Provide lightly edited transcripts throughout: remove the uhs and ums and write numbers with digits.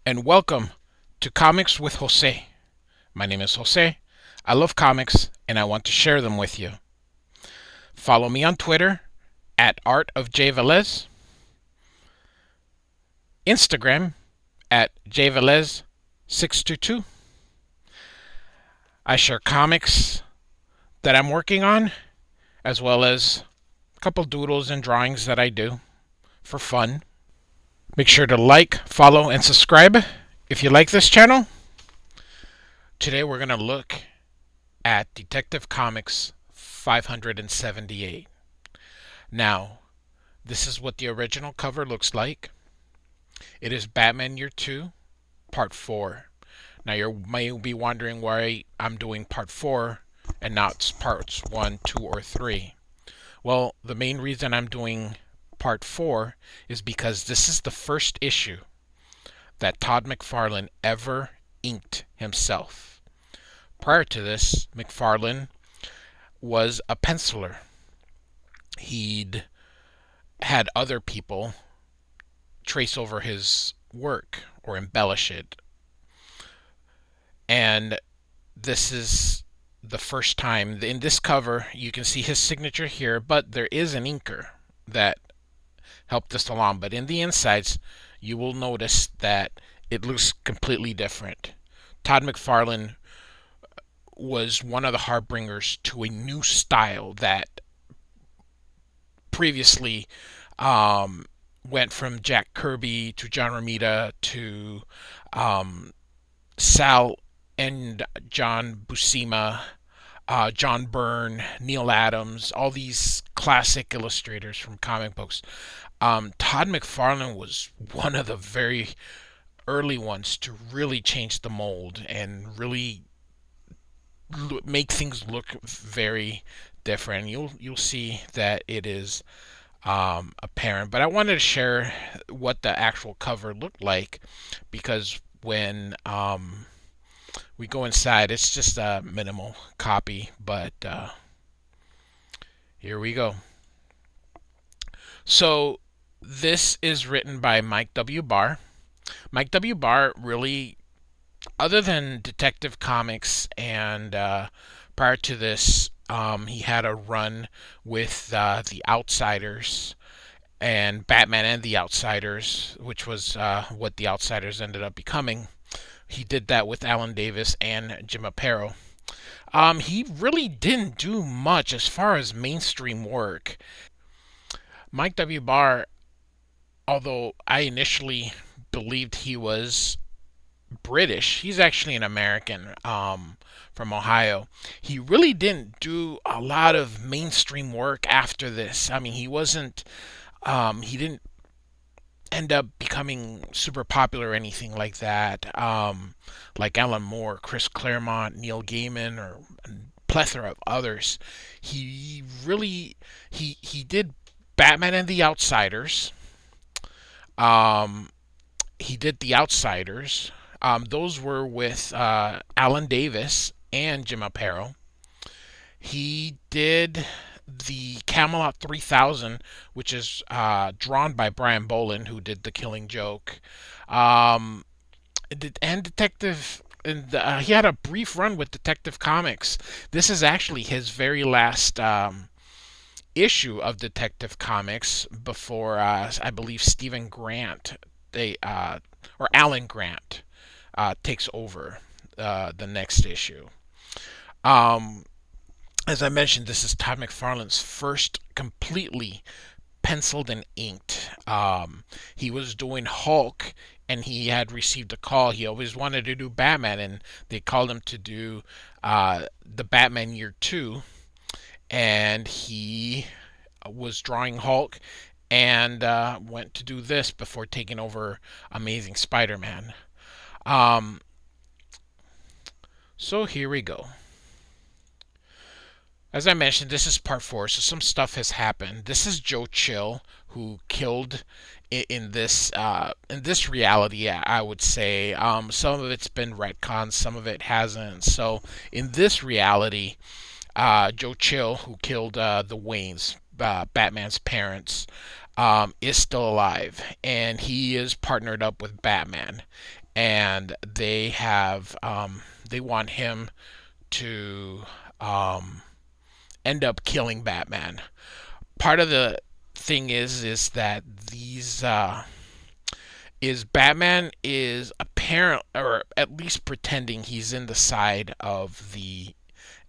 and welcome to Comics with Jose. My name is Jose. I love comics and I want to share them with you. Follow me on Twitter at Art of J Velez, Instagram at jvelez622. I share comics that I'm working on, as well as a couple doodles and drawings that I do for fun. Make sure to like, follow, and subscribe if you like this channel. Today we're going to look at Detective Comics 578. Now, this is what the original cover looks like. It is Batman Year 2, Part 4. Now, you may be wondering why I'm doing Part 4 and not Parts 1, 2, or 3. Well, the main reason I'm doing Part 4 is because this is the first issue that Todd McFarlane ever inked himself. Prior to this, McFarlane was a penciler. He'd had other people trace over his work or embellish it. And this is the first time. In this cover, you can see his signature here, but there is an inker that helped us along. But in the insides, you will notice that it looks completely different. Todd McFarlane was one of the harbingers to a new style that previously went from Jack Kirby to John Romita to Sal and John Buscema, John Byrne, Neil Adams, all these classic illustrators from comic books. Todd McFarlane was one of the very early ones to really change the mold and really make things look very different. You'll see that it is apparent. But I wanted to share what the actual cover looked like because when we go inside, it's just a minimal copy. But here we go. So this is written by Mike W. Barr. Mike W. Barr really, other than Detective Comics and prior to this, he had a run with The Outsiders and Batman and The Outsiders, which was what The Outsiders ended up becoming. He did that with Alan Davis and Jim Aparo. He really didn't do much as far as mainstream work. Mike W. Barr, although I initially believed he was British, he's actually an American from Ohio. He really didn't do a lot of mainstream work after this. I mean, he didn't end up becoming super popular or anything like that. Like Alan Moore, Chris Claremont, Neil Gaiman, or a plethora of others. He really he did Batman and the Outsiders. Um, he did The Outsiders. Those were with Alan Davis and Jim Aparo. He did the Camelot 3000, which is drawn by Brian Bolland, who did The Killing Joke. Um, and Detective. And he had a brief run with Detective Comics. This is actually his very last issue of Detective Comics before I believe Stephen Grant, or Alan Grant, takes over the next issue. Um, as I mentioned, this is Todd McFarlane's first completely penciled and inked. He was doing Hulk, and he had received a call. He always wanted to do Batman, and they called him to do the Batman Year 2, and he was drawing Hulk and went to do this before taking over Amazing Spider-Man. Um, so here we go. As I mentioned, this is part 4, so some stuff has happened. This is Joe Chill, who killed in this reality. I would say some of it's been retconned, some of it hasn't. So in this reality, Joe Chill, who killed the Waynes, Batman's parents, is still alive, and he is partnered up with Batman. and they want him to um, end up killing Batman. Part of the thing is that these is Batman is apparent, or at least pretending he's in the side of the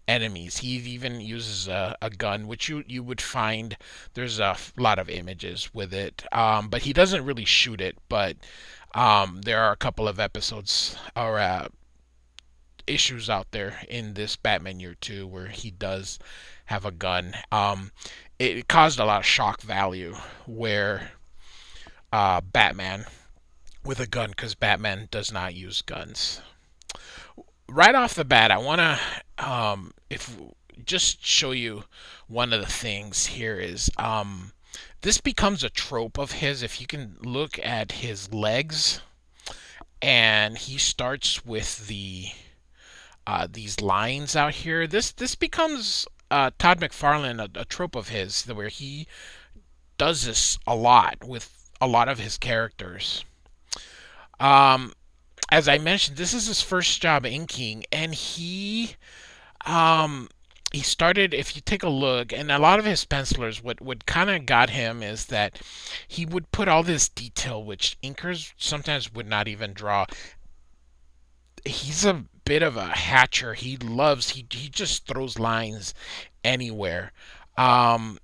enemies. He even uses a gun, which you would find there's a lot of images with it, but he doesn't really shoot it. But there are a couple of episodes or issues out there in this Batman Year 2 where he does have a gun. It caused a lot of shock value where Batman with a gun, because Batman does not use guns. Right off the bat, I want to if just show you one of the things here is this becomes a trope of his. If you can look at his legs, and he starts with these lines out here. This becomes Todd McFarlane, a trope of his, where he does this a lot with a lot of his characters. Um, as I mentioned, this is his first job inking, and um, he started. If you take a look, and a lot of his pencilers, what kind of got him is that he would put all this detail, which inkers sometimes would not even draw. He's a bit of a hatcher. He just throws lines anywhere. Um,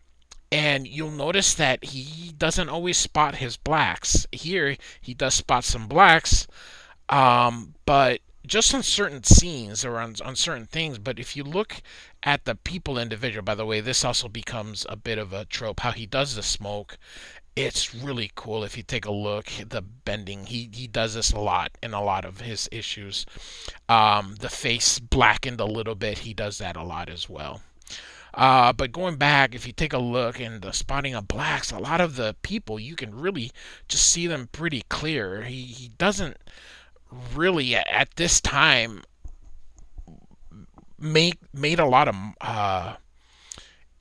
and you'll notice that he doesn't always spot his blacks. Here, he does spot some blacks, but just on certain scenes or on certain things. But if you look at the people individual, by the way, this also becomes a bit of a trope. How he does the smoke, it's really cool. If you take a look, the bending, he does this a lot in a lot of his issues. The face blackened a little bit, he does that a lot as well. But going back, if you take a look in the spotting of blacks, a lot of the people you can really just see them pretty clear. He doesn't really at this time made a lot of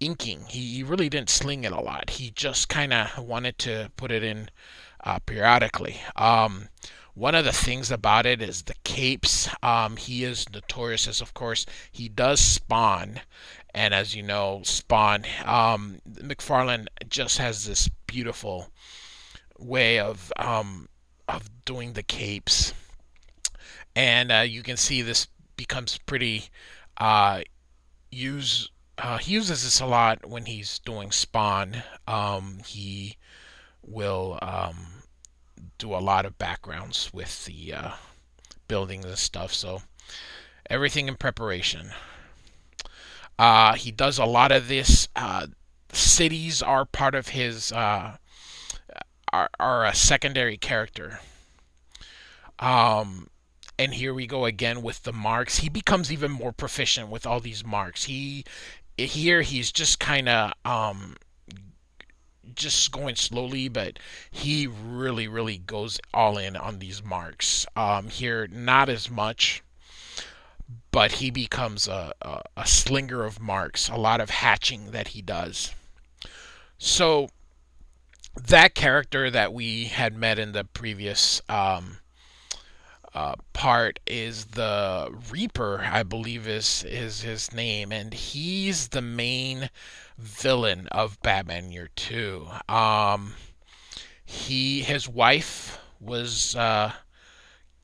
inking. He really didn't sling it a lot. He just kind of wanted to put it in periodically. One of the things about it is the capes. He is notorious as, of course, he does Spawn, and as you know, Spawn. McFarlane just has this beautiful way of doing the capes, and you can see this becomes pretty use. He uses this a lot when he's doing Spawn. He will do a lot of backgrounds with the buildings and stuff. So everything in preparation. He does a lot of this. Cities are part of his are a secondary character. Um, and here we go again with the marks. He becomes even more proficient with all these marks. He's just kind of just going slowly, but he really goes all in on these marks. Here, not as much, but he becomes a slinger of marks. A lot of hatching that he does. So that character that we had met in the previous part is the Reaper, I believe is his name, and he's the main villain of Batman Year 2. His wife was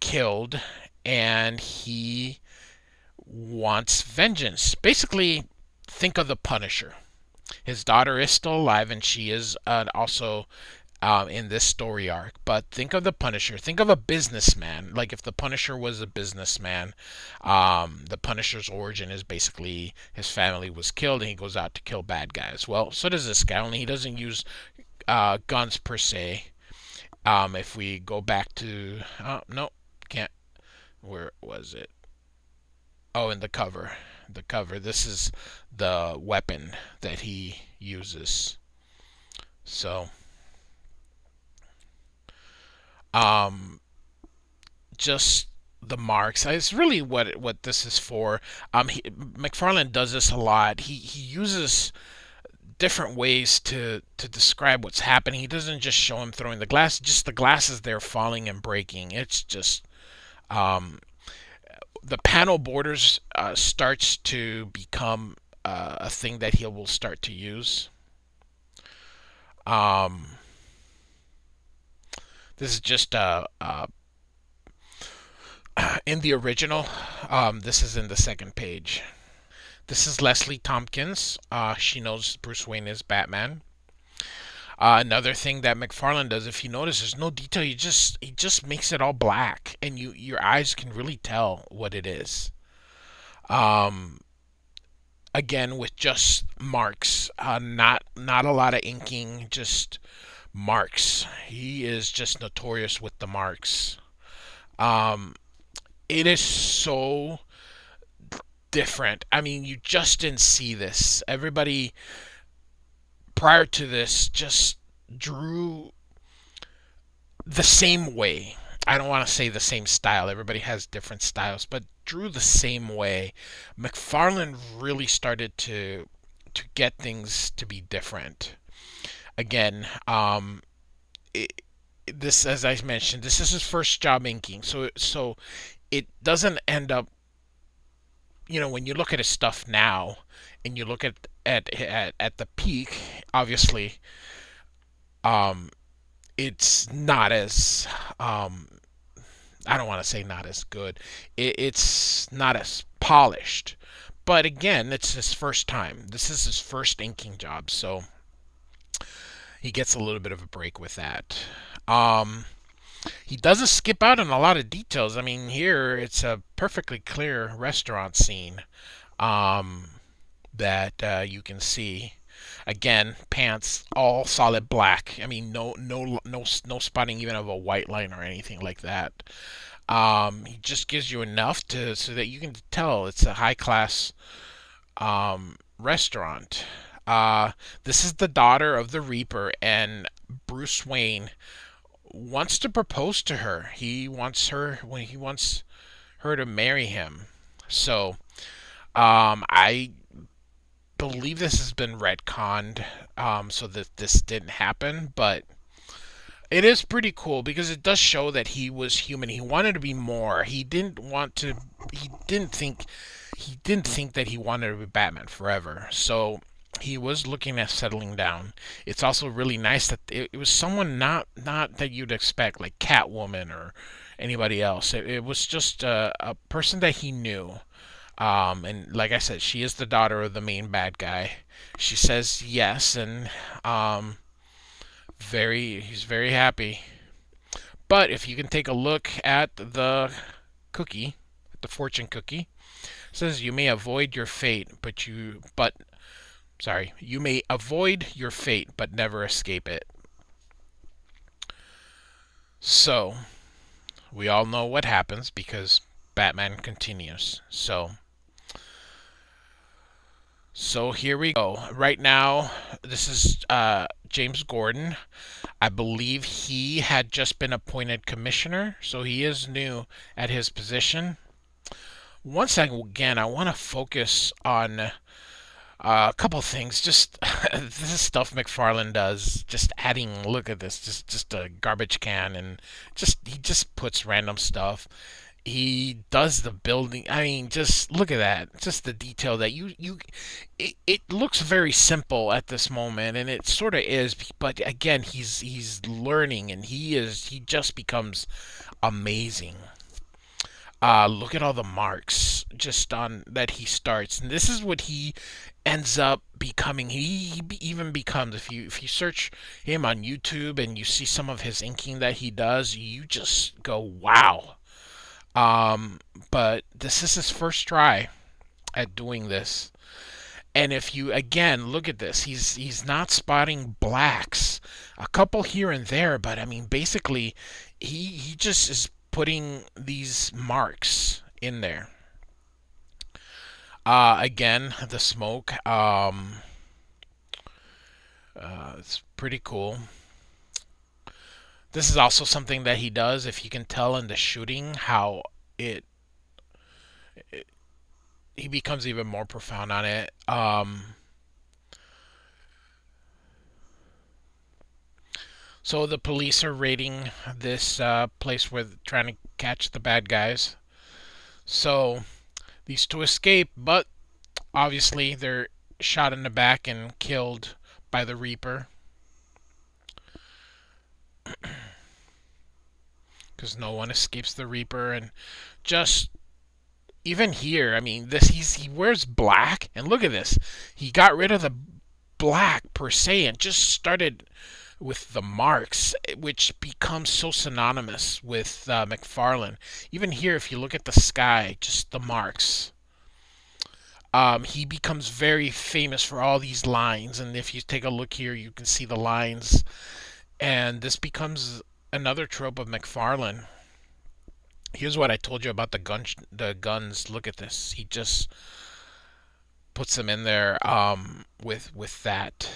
killed, and he wants vengeance. Basically, think of the Punisher. His daughter is still alive, and she is also in this story arc. But think of the Punisher. Think of a businessman. Like if the Punisher was a businessman, the Punisher's origin is basically his family was killed and he goes out to kill bad guys. Well, so does this guy, only he doesn't use guns per se. If we go back to... no, can't. Where was it? Oh, in the cover. The cover. This is the weapon that he uses. So... just the marks. It's really what this is for. McFarlane does this a lot. He uses different ways to describe what's happening. He doesn't just show him throwing the glass. Just the glass is there falling and breaking. It's just Um, the panel borders starts to become a thing that he will start to use. Um, this is just in the original. This is in the second page. This is Leslie Tompkins. She knows Bruce Wayne is Batman. Another thing that McFarlane does, if you notice, there's no detail. He just makes it all black, and your eyes can really tell what it is. Um, Again, with just marks, not a lot of inking, just marks. He is just notorious with the marks. Um, it is so different. I mean, you just didn't see this. Everybody prior to this just drew the same way. I don't want to say the same style. Everybody has different styles, but drew the same way. McFarlane really started to get things to be different. Again, it, this, as I mentioned, this is his first job inking, so it doesn't end up. When you look at his stuff now, and you look at the peak, obviously, um, it's not as I don't want to say not as good. It's not as polished. But again, it's his first time. This is his first inking job, so he gets a little bit of a break with that. Um, he doesn't skip out on a lot of details. I mean, here it's a perfectly clear restaurant scene um, that you can see. Again, pants all solid black. I mean, no spotting even of a white line or anything like that. He just gives you enough to so that you can tell it's a high class restaurant. This is the daughter of the Reaper, and Bruce Wayne wants to propose to her. He wants her to marry him. So, I believe this has been retconned, so that this didn't happen, but it is pretty cool because it does show that he was human. He wanted to be more. He didn't want to. He didn't think. He didn't think that he wanted to be Batman forever. So he was looking at settling down. It's also really nice that it was someone not that you'd expect, like Catwoman or anybody else. It was just a person that he knew. And like I said, she is the daughter of the main bad guy. She says yes, and he's very happy. But if you can take a look at the cookie, the fortune cookie, it says you may avoid your fate, but sorry, you may avoid your fate, but never escape it. So we all know what happens because Batman continues. So here we go. Right now, this is James Gordon. I believe he had just been appointed commissioner, so he is new at his position. Once again, I want to focus on a couple things. Just this is stuff McFarlane does. Just adding, look at this, just a garbage can, and he just puts random stuff. He does the building. I mean, just look at that. Just the detail that it looks very simple at this moment, and it sort of is. But again, he's learning, and he just becomes amazing. Look at all the marks just on that he starts, and this is what he ends up becoming. Even becomes, if you search him on YouTube and you see some of his inking that he does, you just go wow. But this is his first try at doing this. And if you again look at this, he's not spotting blacks, a couple here and there, but I mean basically he just is putting these marks in there. Again, the smoke. It's pretty cool. This is also something that he does. If you can tell in the shooting how it, it he becomes even more profound on it. So the police are raiding this place where trying to catch the bad guys. So these two escape, but obviously they're shot in the back and killed by the Reaper. Because no one escapes the Reaper. And just even here, I mean, he wears black, and look at this. He got rid of the black per se and just started with the marks, which becomes so synonymous with McFarlane. Even here, if you look at the sky, just the marks. He becomes very famous for all these lines, and if you take a look here, you can see the lines, and this becomes another trope of McFarlane. Here's what I told you about the guns. Look at this. He just puts them in there with that.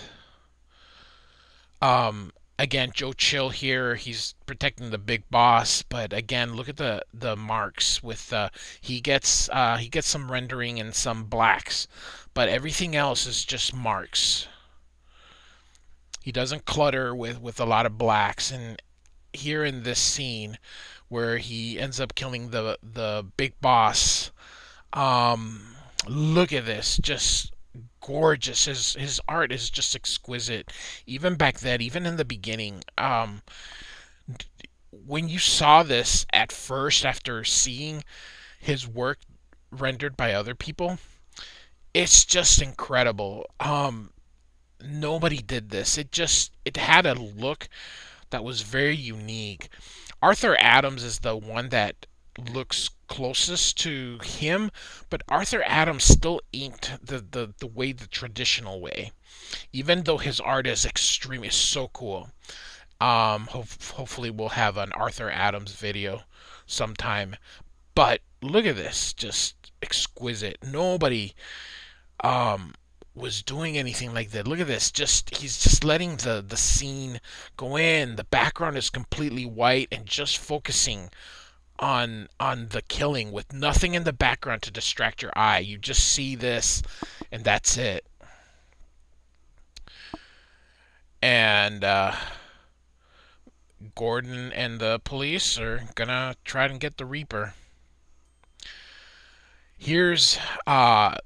Again, Joe Chill here. He's protecting the big boss, but again, look at the marks. With he gets some rendering and some blacks, but everything else is just marks. He doesn't clutter with a lot of blacks. And here in this scene, where he ends up killing the big boss, look at this, just gorgeous. His art is just exquisite. Even back then, even in the beginning, when you saw this at first after seeing his work rendered by other people, it's just incredible. Nobody did this. It had a look that was very unique. Arthur Adams is the one that looks closest to him, but Arthur Adams still inked the way, the traditional way, even though his art is extremely so cool. Hopefully we'll have an Arthur Adams video sometime. But look at this, just exquisite. Nobody was doing anything like that. Look at this. He's just letting the scene go in. The background is completely white and just focusing on the killing with nothing in the background to distract your eye. You just see this and that's it. And Gordon and the police are gonna try and get the Reaper. Here's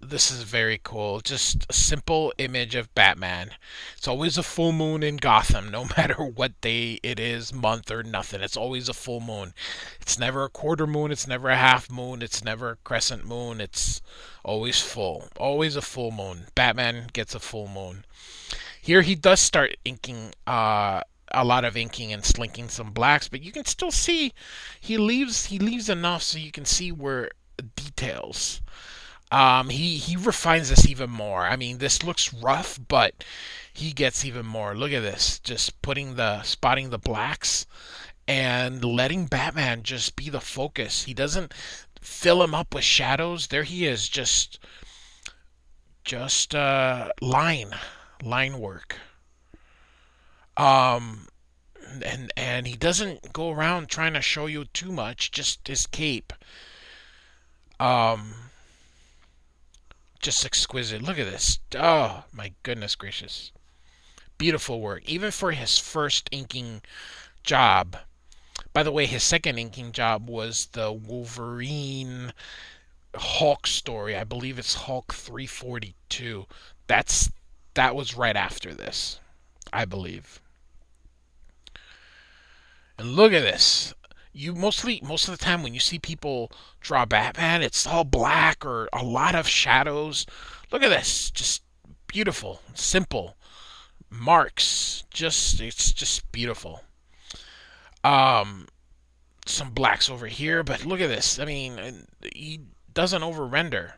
this is very cool. Just a simple image of Batman. It's always a full moon in Gotham, no matter what day it is, month or nothing. It's always a full moon. It's never a quarter moon, it's never a half moon, it's never a crescent moon. It's always full. Always a full moon. Batman gets a full moon. Here he does start inking a lot of inking and slinking some blacks, but you can still see he leaves enough so you can see where details. He refines this even more. I mean, this looks rough, but he gets even more. Look at this, just spotting the blacks and letting Batman just be the focus. He doesn't fill him up with shadows. There he is, just line work. And he doesn't go around trying to show you too much. Just his cape. Just exquisite. Look at this. Oh my goodness gracious. Beautiful work. Even for his first inking job. By the way, his second inking job was the Wolverine Hulk story. I believe it's Hulk 342. That was right after this, I believe. And look at this. Most of the time when you see people draw Batman, it's all black or a lot of shadows. Look at this. Just beautiful, simple marks. It's just beautiful. Some blacks over here, but look at this. I mean, he doesn't over render.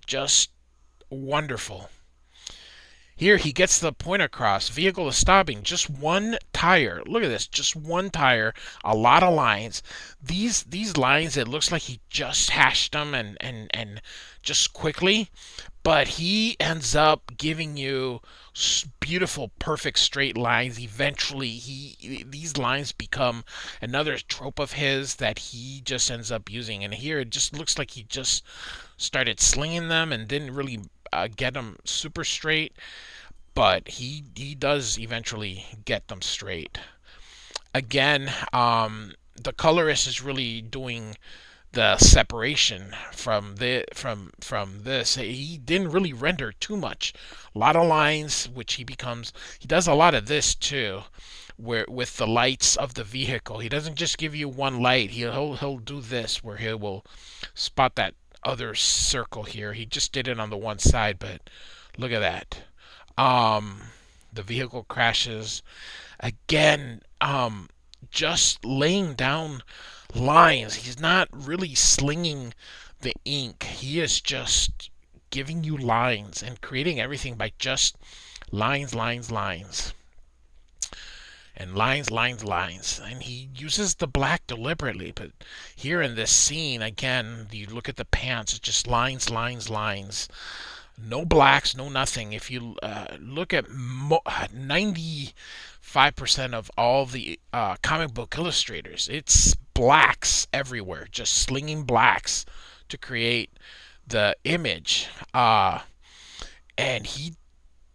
Just wonderful. Here he gets the point across. Vehicle is stopping. Just one tire. Look at this. Just one tire. A lot of lines. These lines, it looks like he just hashed them and just quickly. But he ends up giving you beautiful, perfect straight lines. Eventually, these lines become another trope of his that he just ends up using. And here it just looks like he just started slinging them and didn't really get them super straight, but he does eventually get them straight. Again, the colorist is really doing the separation from this. He didn't really render too much. A lot of lines, which he does a lot of this too, where with the lights of the vehicle. He doesn't just give you one light. He'll do this where he will spot that other circle here. He just did it on the one side, but look at that. Um, the vehicle crashes again. Just laying down lines. He's not really slinging the ink. He is just giving you lines and creating everything by just lines, lines, lines. And lines, lines, lines. And he uses the black deliberately. But here in this scene, again, you look at the pants, it's just lines, lines, lines. No blacks, no nothing. If you look at 95% of all the comic book illustrators, it's blacks everywhere, just slinging blacks to create the image. And he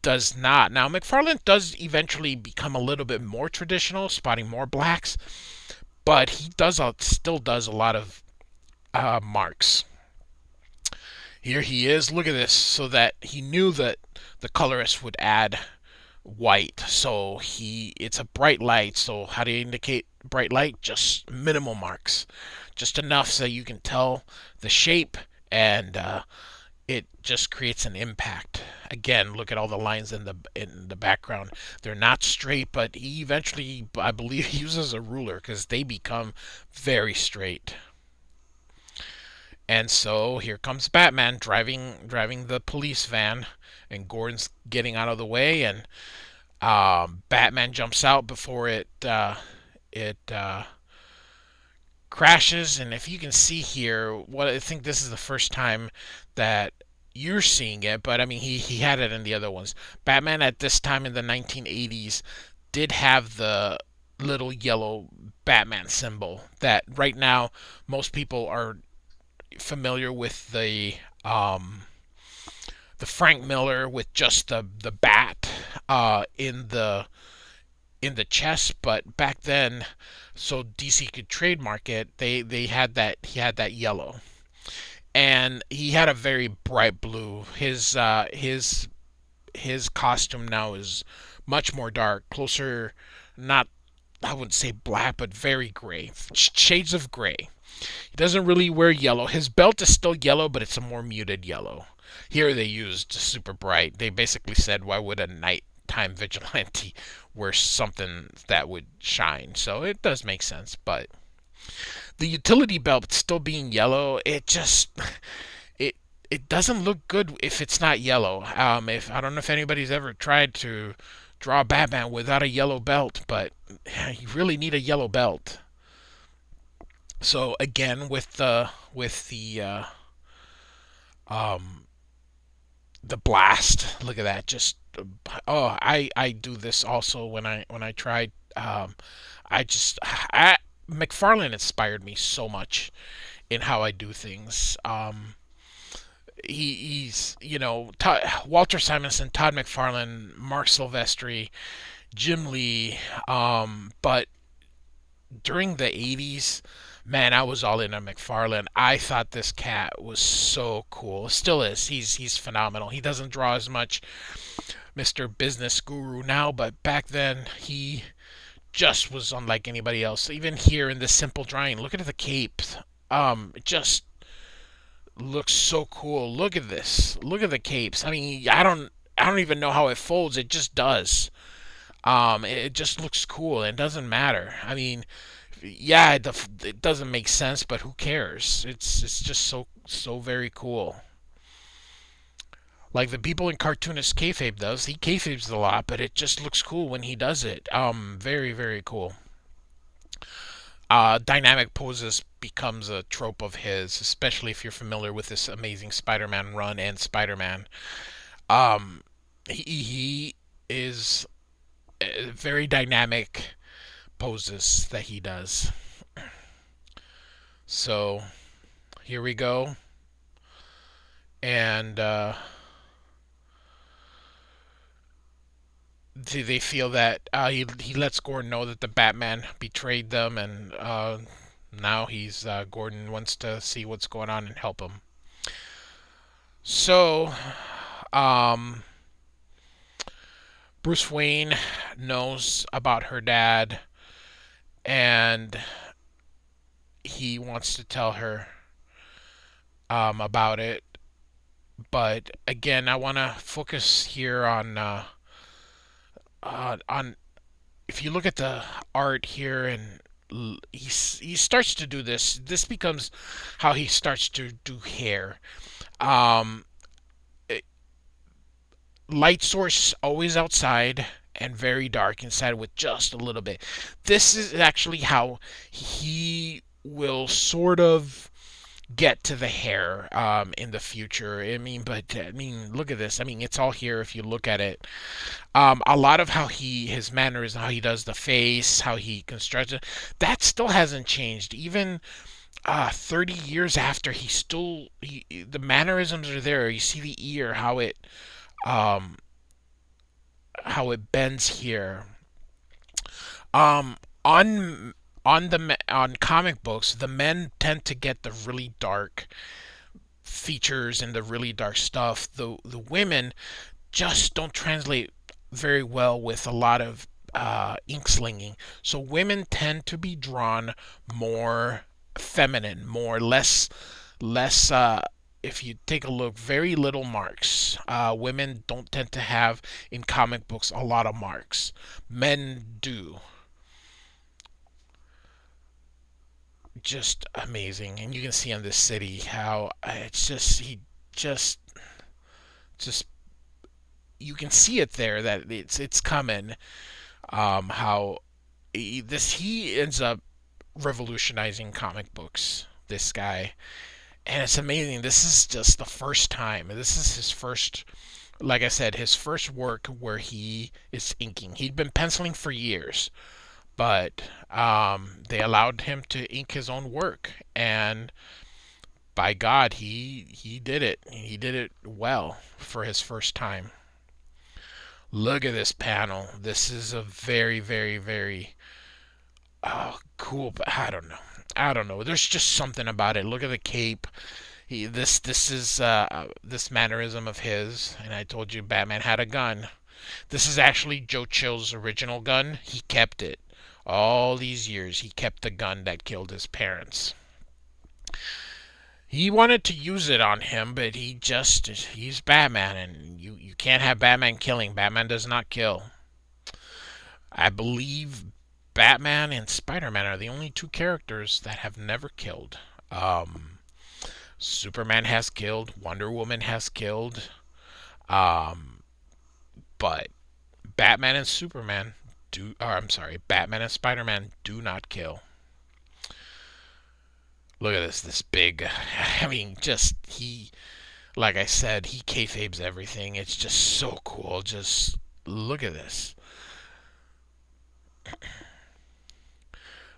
does not. Now, McFarlane does eventually become a little bit more traditional, spotting more blacks, but he still does a lot of marks. Here he is. Look at this. So that he knew that the colorist would add white. So it's a bright light. So how do you indicate bright light? Just minimal marks, just enough so you can tell the shape, and it just creates an impact. Again, look at all the lines in the background. They're not straight, but he eventually, I believe, uses a ruler because they become very straight. And so here comes Batman driving the police van, and Gordon's getting out of the way, and Batman jumps out before it crashes. And if you can see here, what I think this is the first time that you're seeing it, but I mean he had it in the other ones. Batman at this time in the 1980s did have the little yellow Batman symbol that right now most people are familiar with the Frank Miller with just the bat in the chest, but back then, so DC could trademark it, they had that he had that yellow, and he had a very bright blue. His costume now is much more dark, closer, not, I wouldn't say black, but very gray, shades of gray. He doesn't really wear yellow. His belt is still yellow, but it's a more muted yellow. Here they used super bright. They basically said, why would a nighttime vigilante wear something that would shine? So it does make sense, but the utility belt still being yellow, it it doesn't look good if it's not yellow. If I don't know if anybody's ever tried to draw Batman without a yellow belt, but you really need a yellow belt. So again, um the blast. Look at that. Just I do this also when I tried. I just I McFarlane inspired me so much in how I do things. He's Walter Simonson, Todd McFarlane, Mark Silvestri, Jim Lee. But during the 80s, man, I was all in on McFarlane. I thought this cat was so cool. Still is. He's phenomenal. He doesn't draw as much, Mr. Business Guru now, but back then he just was unlike anybody else. Even here in this simple drawing, look at the cape. It just looks so cool. Look at this. Look at the capes. I mean, I don't even know how it folds. It just does. It just looks cool. It doesn't matter. I mean, yeah, it doesn't make sense, but who cares? It's just so very cool. Like the people in cartoonist kayfabe does. He kayfabes a lot, but it just looks cool when he does it. Very very cool. Dynamic poses becomes a trope of his, especially if you're familiar with this amazing Spider-Man run and Spider-Man. Um, he is very dynamic poses that he does. So here we go, and they feel that he lets Gordon know that the Batman betrayed them, and now he's Gordon wants to see what's going on and help him. So, um, Bruce Wayne knows about her dad, and he wants to tell her about it. But again, I want to focus here on if you look at the art here, and he starts to do this. This becomes how he starts to do hair. Um, Light source always outside and very dark inside with just a little bit. This is actually how he will sort of get to the hair in the future. I mean, look at this. I mean, it's all here if you look at it. A lot of how his mannerism, how he does the face, how he constructs it, that still hasn't changed. Even 30 years after, the mannerisms are there. You see the ear, um, how it bends here. Um, on comic books, the men tend to get the really dark features and the really dark stuff. The women just don't translate very well with a lot of ink slinging. So women tend to be drawn more feminine, more less. If you take a look, very little marks. Women don't tend to have in comic books a lot of marks. Men do. Just amazing, and you can see in this city how it's just just just you can see it there that it's coming. How he ends up revolutionizing comic books. This guy, and it's amazing. This is just the first time. This is his first, like I said, his first work where he is inking. He'd been penciling for years, but they allowed him to ink his own work, and by God, he did it. He did it well for his first time. Look at this panel. This is a very, very, very cool. I don't know. I don't know. There's just something about it. Look at the cape. This is this mannerism of his. And I told you Batman had a gun. This is actually Joe Chill's original gun. He kept it. All these years, he kept the gun that killed his parents. He wanted to use it on him, but he's Batman, and you can't have Batman killing. Batman does not kill. I believe Batman and Spider-Man are the only two characters that have never killed. Superman has killed, Wonder Woman has killed, um, but Batman and Superman I'm sorry, Batman and Spider-Man do not kill. Look at this big. I mean, like I said, he kayfabes everything. It's just so cool. Just look at this.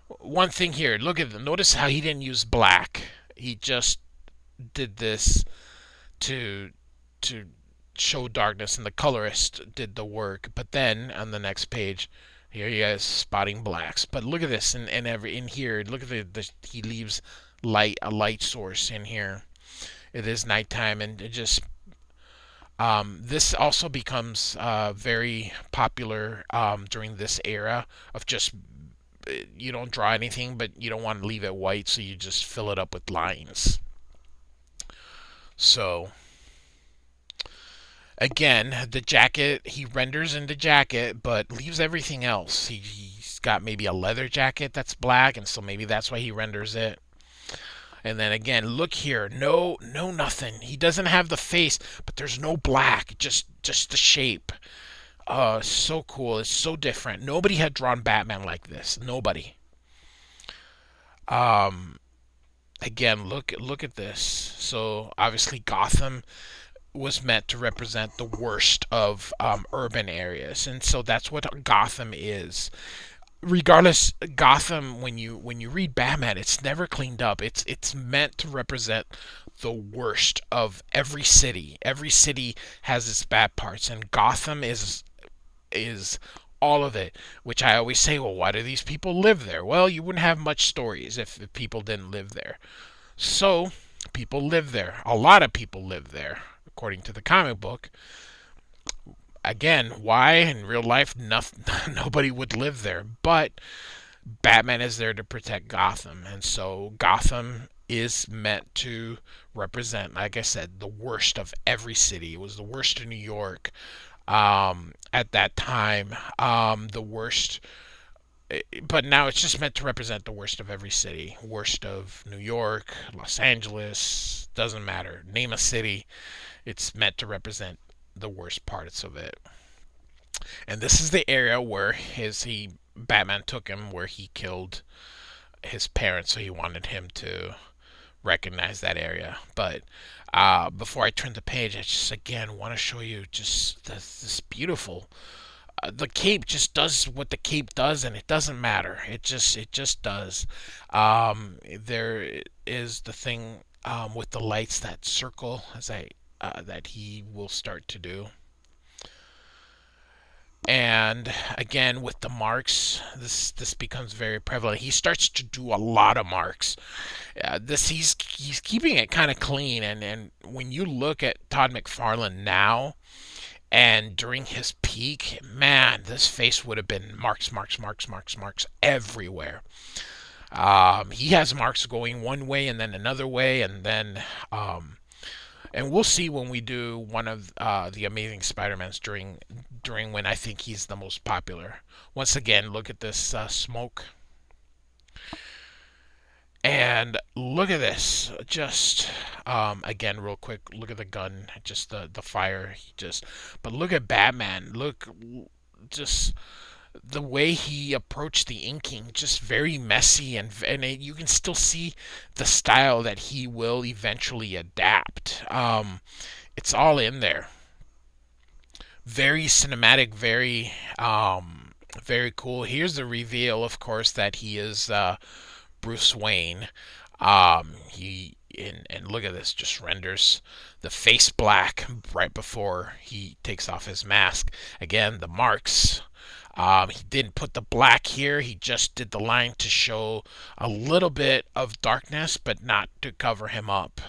One thing here, notice how he didn't use black. He just did this to to show darkness, and the colorist did the work. But then on the next page, here he is spotting blacks. But look at this, in here, look at he leaves a light source in here. It is nighttime, and it just this also becomes very popular during this era of just you don't draw anything, but you don't want to leave it white, so you just fill it up with lines. So again, the jacket, he renders in the jacket, but leaves everything else. He's got maybe a leather jacket that's black, and so maybe that's why he renders it. And then again, look here, no nothing. He doesn't have the face, but there's no black, just the shape. So cool. It's so different. Nobody had drawn Batman like this. Nobody. Um, Again, look at this. So obviously Gotham was meant to represent the worst of urban areas, and so that's what Gotham is. Regardless, Gotham, when you read Batman, it's never cleaned up. It's meant to represent the worst of every city. Every city has its bad parts, and Gotham is is all of it. Which I always say, well, why do these people live there? Well, you wouldn't have much stories if people didn't live there. So people live there. A lot of people live there, according to the comic book. Again, why in real life nobody would live there, but Batman is there to protect Gotham, and so Gotham is meant to represent, like I said, the worst of every city. It was the worst in New York at that time, the worst. But now it's just meant to represent the worst of every city. Worst of New York, Los Angeles, doesn't matter. Name a city. It's meant to represent the worst parts of it. And this is the area where his he Batman took him, where he killed his parents, so he wanted him to recognize that area. But before I turn the page, I just again want to show you just this beautiful. The cape just does what the cape does, and it doesn't matter. It just does. There is the thing with the lights that circle as I that he will start to do. And again with the marks, this becomes very prevalent. He starts to do a lot of marks. This he's keeping it kind of clean, and when you look at Todd McFarlane now and during his peak, man, this face would have been marks, marks, marks, marks, marks everywhere. He has marks going one way and then another way, and then and we'll see when we do one of the Amazing Spider-Mans during when I think he's the most popular. Once again, look at this smoke, and look at this. Just again, real quick, look at the gun, just the fire. But look at Batman. Look, just the way he approached the inking, just very messy, and you can still see the style that he will eventually adapt. It's all in there. Very cinematic, very cool. Here's the reveal, of course, that he is Bruce Wayne. He and look at this, just renders the face black right before he takes off his mask. Again, the marks. He didn't put the black here. He just did the line to show a little bit of darkness, but not to cover him up.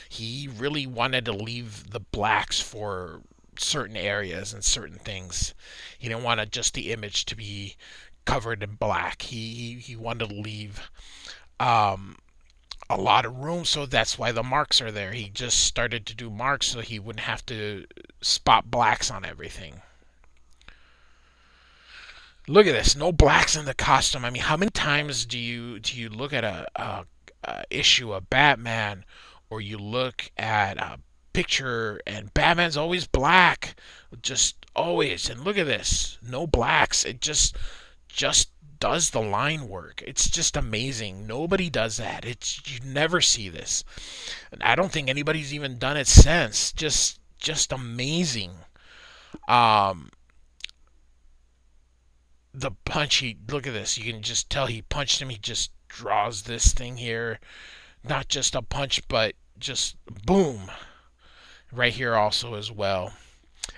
He really wanted to leave the blacks for certain areas and certain things. He didn't want just the image to be covered in black. He wanted to leave a lot of room, so that's why the marks are there. He just started to do marks so he wouldn't have to spot blacks on everything. Look at this. No blacks in the costume. I mean, how many times do you look at a issue of Batman, or you look at a picture and Batman's always black, just always. And look at this. No blacks. It just does the line work. It's just amazing. Nobody does that. It's you never see this. And I don't think anybody's even done it since. Just amazing. Um the punch, he look at this, you can just tell he punched him. He just draws this thing here, not just a punch, but just boom right here also as well.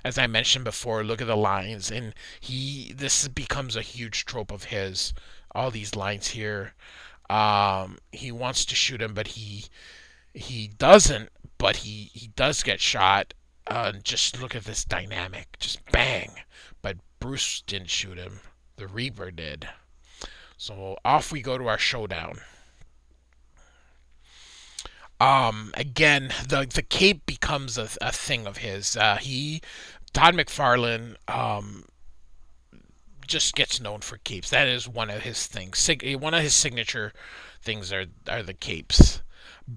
As I mentioned before, look at the lines, and this becomes a huge trope of his, all these lines here. He wants to shoot him, but he doesn't, but he does get shot. Just look at this dynamic, just bang. But Bruce didn't shoot him, the Reaper did. So off we go to our showdown. Again, the cape becomes a thing of his. Todd McFarlane just gets known for capes. That is one of his things. One of his signature things are the capes.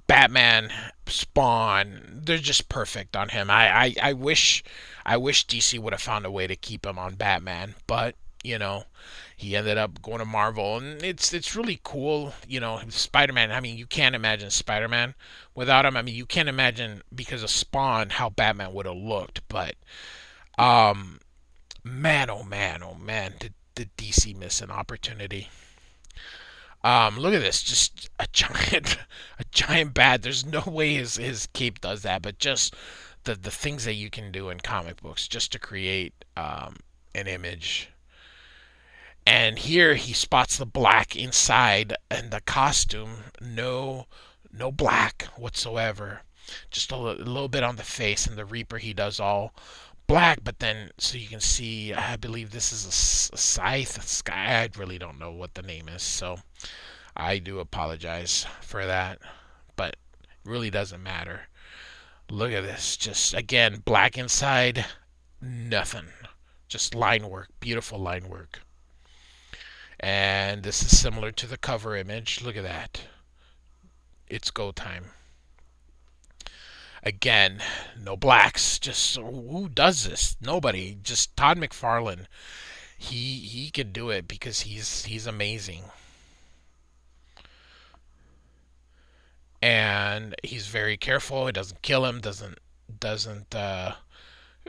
Batman, Spawn, they're just perfect on him. I wish DC would have found a way to keep him on Batman, but he ended up going to Marvel, and it's really cool. Spider-Man. I mean, you can't imagine Spider-Man without him. I mean, you can't imagine, because of Spawn, how Batman would have looked. But man, oh man, oh man, did DC miss an opportunity? Look at this, just a giant, a giant bat. There's no way his cape does that, but just the things that you can do in comic books just to create an image. And here he spots the black inside, and the costume, no black whatsoever. Just a little bit on the face, and the Reaper, he does all black, but then so you can see, I believe this is a scythe, a sky. I really don't know what the name is, so I do apologize for that, but it really doesn't matter. Look at this, just again, black inside, nothing, just line work, beautiful line work. And this is similar to the cover image. Look at that. It's go time. Again, no blacks. Just who does this? Nobody. Just Todd McFarlane. He can do it because he's amazing. And he's very careful. He doesn't kill him. Doesn't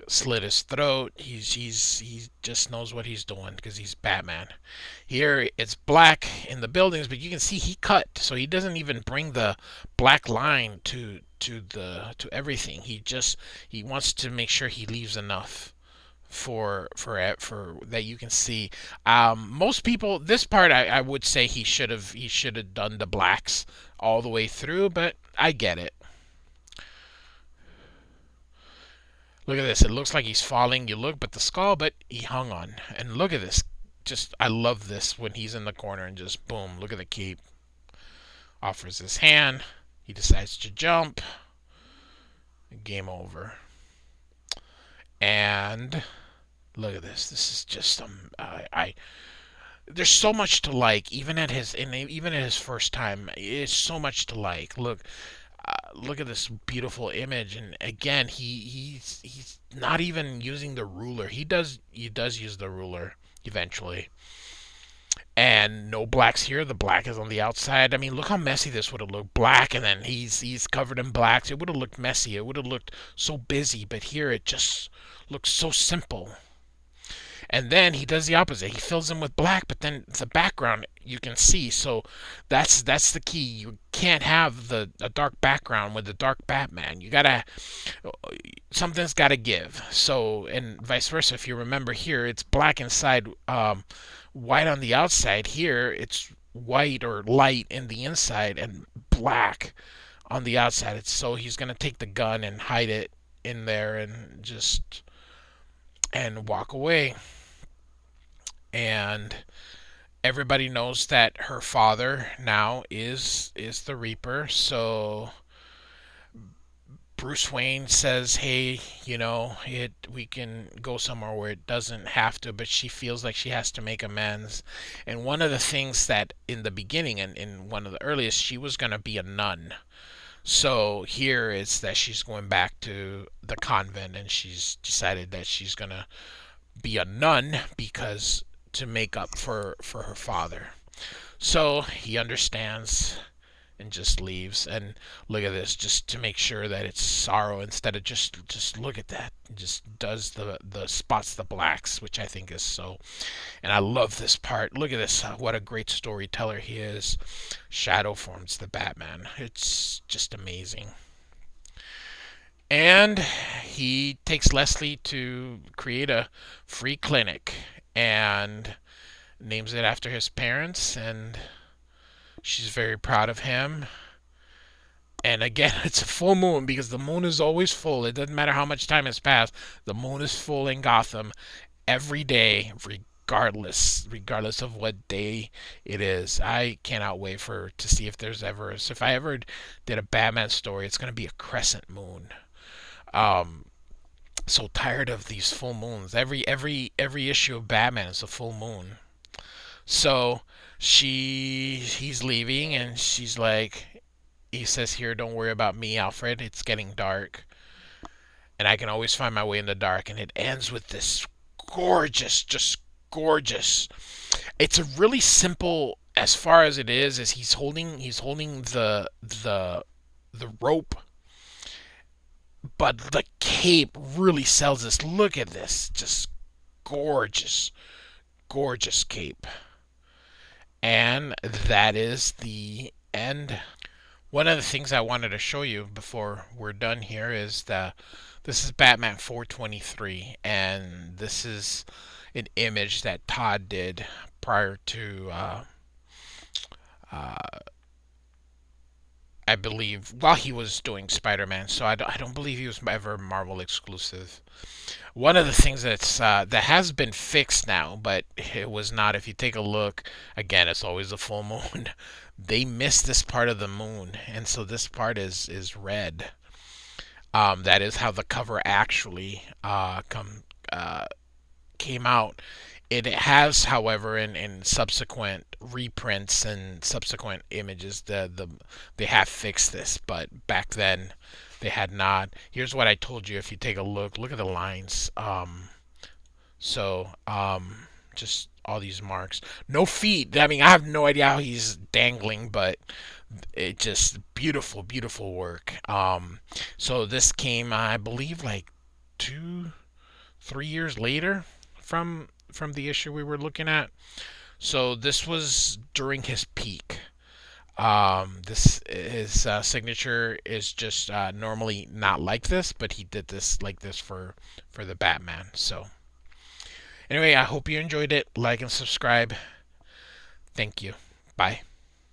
slit his throat. He just knows what he's doing because he's Batman. Here it's black in the buildings, but you can see he cut, so he doesn't even bring the black line to everything. He wants to make sure he leaves enough for that you can see. Most people, this part I would say he should have done the blacks all the way through, but I get it. Look at this. It looks like he's falling. You look, but the skull, but he hung on. And look at this. Just, I love this when he's in the corner and just boom. Look at the cape. Offers his hand. He decides to jump. Game over. And look at this. This is just I. There's so much to like, even at his first time. It's so much to like. Look at this beautiful image, and again, he's not even using the ruler. He does use the ruler eventually, and no blacks here. The black is on the outside. I mean, look how messy this would have looked. Black, and then he's covered in blacks. It would have looked messy. It would have looked so busy, but here it just looks so simple. And then he does the opposite. He fills them with black, but then the background you can see. So that's the key. You can't have a dark background with the dark Batman. You gotta something's gotta give. So and vice versa. If you remember here, it's black inside, white on the outside. Here it's white or light in the inside and black on the outside. It's so he's gonna take the gun and hide it in there and just and walk away. And everybody knows that her father now is the Reaper. So Bruce Wayne says, "Hey, we can go somewhere where it doesn't have to," but she feels like she has to make amends. And one of the things that in the beginning and in one of the earliest, she was going to be a nun. So here is that she's going back to the convent, and she's decided that she's going to be a nun because to make up for her father. So he understands and just leaves. And look at this, just to make sure that it's sorrow instead of just look at that. Just does the spots the blacks, which I think is so. And I love this part. Look at this. What a great storyteller he is. Shadow forms the Batman. It's just amazing. And he takes Leslie to create a free clinic and names it after his parents, and she's very proud of him. And again, it's a full moon because the moon is always full. It doesn't matter how much time has passed. The moon is full in Gotham every day, regardless of what day it is. I cannot wait to see if there's ever if I ever did a Batman story, it's going to be a crescent moon. Um, so tired of these full moons. Every issue of Batman is a full moon. So he's leaving, and she's like, he says here, "Don't worry about me, Alfred. It's getting dark, and I can always find my way in the dark." And it ends with this gorgeous, just gorgeous. It's a really simple as far as it is he's holding the rope, but the cape really sells this. Look at this, just gorgeous, gorgeous cape. And that is the end. One of the things I wanted to show you before we're done here is this is Batman 423, and this is an image that Todd did prior to, uh, I believe, while he was doing Spider-Man. So I don't believe he was ever Marvel exclusive. One of the things that has been fixed now, but it was not. If you take a look again, it's always a full moon. They missed this part of the moon, and so this part is red. That is how the cover actually came out. It has, however, in subsequent reprints and subsequent images, they have fixed this, but back then they had not. Here's what I told you. If you take a look at the lines. Just all these marks. No feet. I mean, I have no idea how he's dangling, but it just beautiful, beautiful work. So this came, I believe, like 3 years later from the issue we were looking at. So this was during his peak. This his signature is just normally not like this, but he did this like this for the Batman. So anyway, I hope you enjoyed it. Like and subscribe. Thank you. Bye.